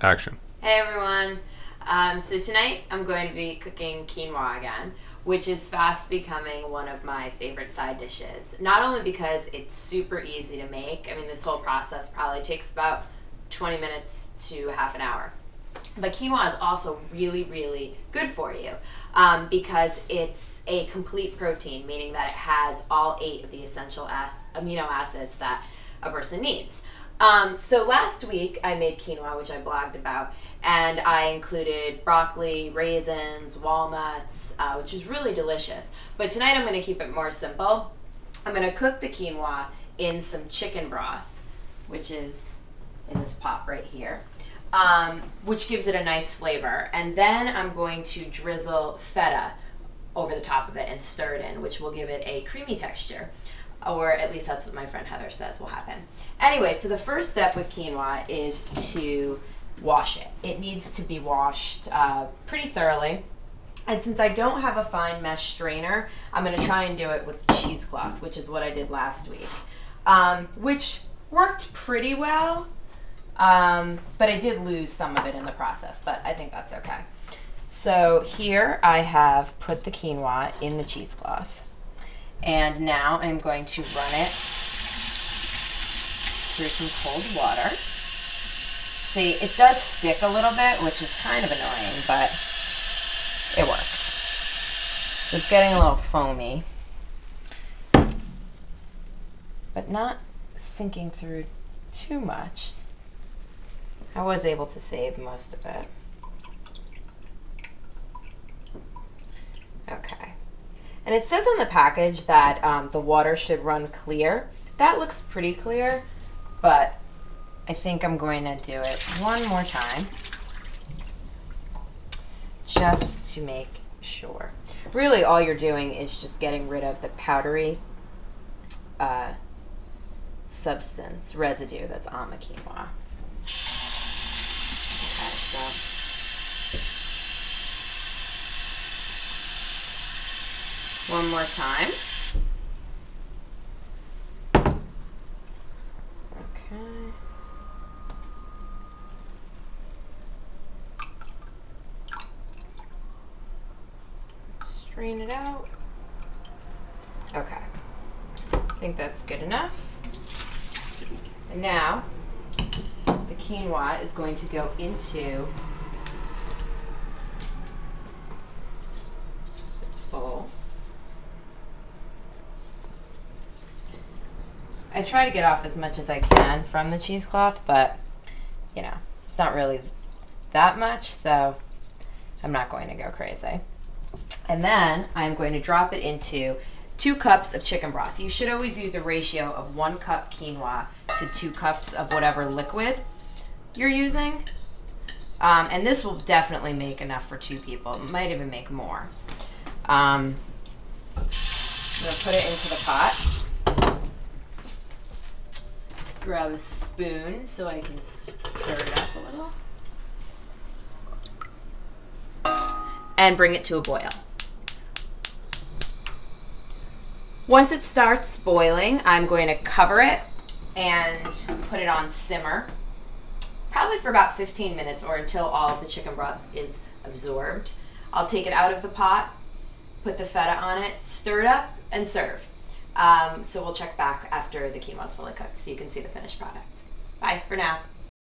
Action. Hey everyone. So tonight I'm going to be cooking quinoa again, which is fast becoming one of my favorite side dishes. Not only because it's super easy to make, I mean this whole process probably takes about 20 minutes to half an hour. But quinoa is also really, really good for you because it's a complete protein, meaning that it has all 8 of the essential amino acids that a person needs. So last week I made quinoa, which I blogged about, and I included broccoli, raisins, walnuts, which was really delicious. But tonight I'm going to keep it more simple. I'm going to cook the quinoa in some chicken broth, which is in this pot right here, which gives it a nice flavor. And then I'm going to drizzle feta over the top of it and stir it in, which will give it a creamy texture. Or at least that's what my friend Heather says will happen. Anyway, so the first step with quinoa is to wash it. It needs to be washed pretty thoroughly. And since I don't have a fine mesh strainer, I'm going to try and do it with cheesecloth, which is what I did last week, which worked pretty well, but I did lose some of it in the process, but I think that's okay. So here I have put the quinoa in the cheesecloth. And now I'm going to run it through some cold water. See, it does stick a little bit, which is kind of annoying, but it works. It's getting a little foamy, but not sinking through too much. I was able to save most of it. Okay. And it says on the package that the water should run clear. That looks pretty clear, but I think I'm going to do it one more time just to make sure. Really all you're doing is just getting rid of the powdery substance, residue that's on the quinoa. Okay, so one more time. Okay. Strain it out. Okay. I think that's good enough. And now the quinoa is going to go into this bowl. I try to get off as much as I can from the cheesecloth, but, you know, it's not really that much, so I'm not going to go crazy. And then I'm going to drop it into 2 cups of chicken broth. You should always use a ratio of 1 cup quinoa to 2 cups of whatever liquid you're using. And this will definitely make enough for 2 people. It might even make more. I'm going to put it into the pot. Grab a spoon so I can stir it up a little. And bring it to a boil. Once it starts boiling, I'm going to cover it and put it on simmer, probably for about 15 minutes or until all of the chicken broth is absorbed. I'll take it out of the pot, put the feta on it, stir it up, and serve. So we'll check back after the quinoa is fully cooked so you can see the finished product. Bye for now.